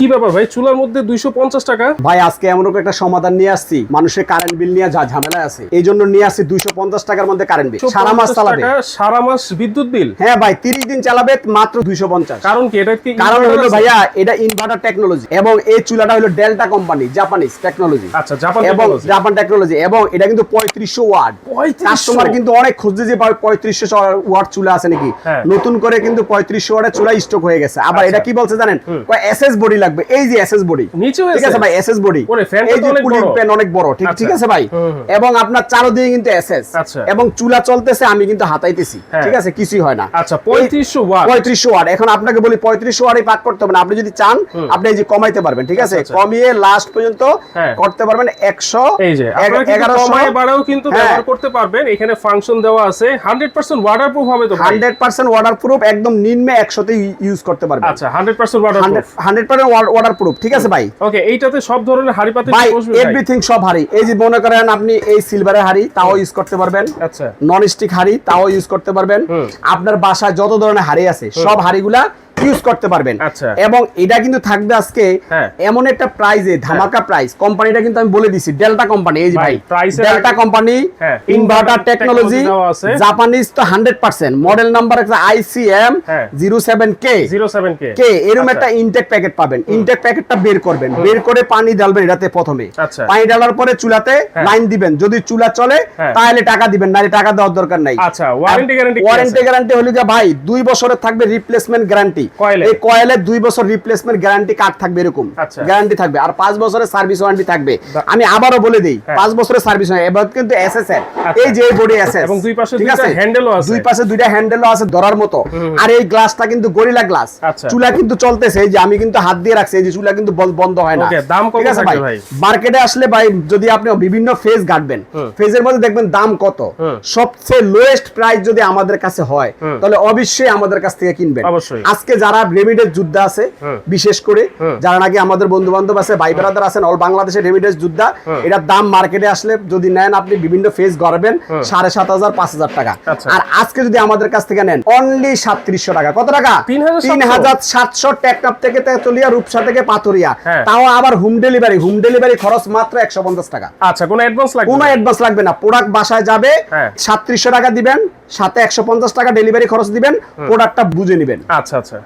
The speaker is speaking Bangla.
কি ব্যাপার ভাই, চুলার মধ্যে 250 টাকা? ভাই আজকে এমন একটা সমাধান নিয়ে আসছি, মানুষের কারেন্ট বিল নিয়ে যা ঝামেলা আছে এই জন্য নিয়ে আসছি 250 টাকার মধ্যে কারেন্ট বিল। সারা মাস 250 চালাবে। টাকা সারা মাস বিদ্যুৎ বিল? হ্যাঁ ভাই, 30 দিন চালাবে মাত্র 250। কারণ কি, এটা কি কারণ inverter হলো আছে? ভাইয়া এটা ইনভার্টার টেকনোলজি এবং এই চুলাটা হলো ডেল্টা কোম্পানি, জাপানিজ টেকনোলজি। আচ্ছা, জাপান এবং টেকনোলজি। জাপান টেকনোলজি এবং এটা কিন্তু 3500 ওয়াট। 3500? কাস্টমার কিন্তু অনেক খুঁজছে যে ভাই 3500 ওয়াট চুলা আছে নাকি। হ্যাঁ। নতুন করে কিন্তু 3500 ওয়াটের চুলা স্টক হয়ে গেছে। আবার আচ্ছা। এটা কি বলছে জানেন, কয় এসএস বডি লাগবে। এই যে এসএস বডি, নিচেও ঠিক আছে SS? ভাই, এসএস বডি। ওরে, ফ্যানটা এই তো যে অনেক কুলিং বড়। ফ্যান অনেক বড়, ঠিক আচ্ছা। ঠিক আছে ভাই। এবং আপনার চারো দিকে কিন্তু এসএস। আচ্ছা। এবং চুলা চলতেছে, আমি কিন্তু হাতাইতেছি, হ্যাঁ। ঠিক আছে, কিছুই হয় না। আচ্ছা, 3500 ওয়াট। 3500 ওয়াট। এখন আপনাকে বলি 3500 ওয়াটই পাক করতে হবে না, আপনি যদি চান আপনি এই যে কমাইতে পারবেন, ঠিক আছে, আচ্ছা। কমিয়ে লাস্ট পর্যন্ত হ্যাঁ। করতে পারবেন 100। এই যে আপনারা কিন্তু 1100 কমায় বাড়াও কিন্তু হ্যাঁ। ব্যবহার করতে পারবেন। এখানে ফাংশন দেওয়া আছে। 100% ওয়াটারপ্রুফ হবে তো ভাই? 100% ওয়াটারপ্রুফ, একদম নিম্নে 100 তে ইউজ করতে পারবেন। আচ্ছা, 100% ওয়াটারপ্রুফ। 100% ওয়াটারপ্রুফ, ঠিক আছে ভাই। ওকে, এইটাতে সব ধরনের হাড়ি পাতিল ভাই বসবে ভাই? এভরিথিং সব হাড়ি, এই যে মনে করেন আপনি এই সিলভারের হাড়ি তাও ইউজ করতে পারবেন, আচ্ছা। নন স্টিক হাড়ি তাও ইউজ করতে পারবেন। আপনার বাসায় যত ধরনের হাড়ি আছে সব হাড়িগুলা ইউজ করতে পারবেন। আচ্ছা। এবং এটা কিন্তু থাকবে আজকে হ্যাঁ। এমন একটা প্রাইজে, ধামাকা প্রাইস। কোম্পানিটা কিন্তু আমি বলে দিছি, ডেল্টা কোম্পানি। এই যে ভাই, ভাই price-এর ডেল্টা কোম্পানি, হ্যাঁ, ইনভার্টার inverter টেকনোলজি, technology দেওয়া আছে। জাপানিজ তো 100%। মডেল নাম্বার আছে ICM হ্যাঁ। 07K 07K কে। এরকম আচ্ছা। একটা ইনটেক প্যাকেট পাবেন। ইনটেক প্যাকেটটা বের করবেন, বের করে পানি ঢালবেন এটাতে প্রথমে। আচ্ছা। পানি ঢালার পরে চুলাতে হ্যাঁ। লাইন দিবেন, যদি চুলা চলে হ্যাঁ। তাহলে টাকা দিবেন, নাহলে টাকা দেওয়ার দরকার নাই। আচ্ছা, ওয়ারেন্টি গ্যারান্টি? ওয়ারেন্টি গ্যারান্টি হলো যে ভাই 2 বছরের থাকবে রিপ্লেসমেন্ট গ্যারান্টি। কয়েলে? এই কয়েলে 2 বছর রিপ্লেসমেন্ট গ্যারান্টি কার্ড থাকবে, এরকম আচ্ছা। গ্যারান্টি থাকবে। আর 5 বছরের সার্ভিস ওয়ারেন্টি থাকবে। আমি আবারও বলে দেই, হ্যাঁ। 5 বছরের সার্ভিস ওয়ারেন্টি। এবার কিন্তু এসএস এর আচ্ছা। এই যে বডি এসএস এবং দুই পাশে ঠিক দুইটা আছে? হ্যান্ডেলও আছে। দুই পাশে দুইটা হ্যান্ডেলও আছে ধরার মতো। আর এই গ্লাসটা কিন্তু গরিলা গ্লাস। আচ্ছা। চুলা কিন্তু চলতেছে, এই যে আমি কিন্তু হাত দিয়ে রাখছি, এই যে চুলা কিন্তু বন্ধ হয় না। ওকে, দাম কত ঠিক আছে থাকবে ভাই? মার্কেটে আসলে ভাই যদি আপনি বিভিন্ন ফেজ ঘাটবেন, ফেজের মধ্যে দেখবেন দাম কত। সবচেয়ে লোয়েস্ট প্রাইস যদি আমাদের কাছে হয় তাহলে অবশ্যই আমাদের কাছ থেকে কিনবেন। অবশ্যই। আজকে যারা রেমিডেন্স যোদ্ধা আছে, বিশেষ করে যারা নাকি আমাদের বন্ধু বান্ধব আছে, ভাই ব্রাদার আছেন অল বাংলাদেশের রেমিডেন্স যোদ্ধা, এটার দাম মার্কেটে আসলে যদি নেন আপনি বিভিন্ন ফেজ গড়বেন 7,500 5,000 টাকা। আচ্ছা। আর আজকে যদি আমাদের কাছ থেকে নেন অনলি 3700 টাকা। কত টাকা? 3700? 3700। টেকনাফ থেকে তেতুলিয়া, রূপসা থেকে পাথরিয়া। হ্যাঁ। তাও আবার হোম ডেলিভারি খরচ মাত্র 150 টাকা। আচ্ছা, কোনো অ্যাডভান্স লাগবে? কোনো অ্যাডভান্স লাগবে না, প্রোডাক্ট বাসায় যাবে, হ্যাঁ। 3700 টাকা দিবেন, সাথে 150 টাকা ডেলিভারি খরচ দিবেন, প্রোডাক্টটা বুঝে নেবেন। আচ্ছা আচ্ছা।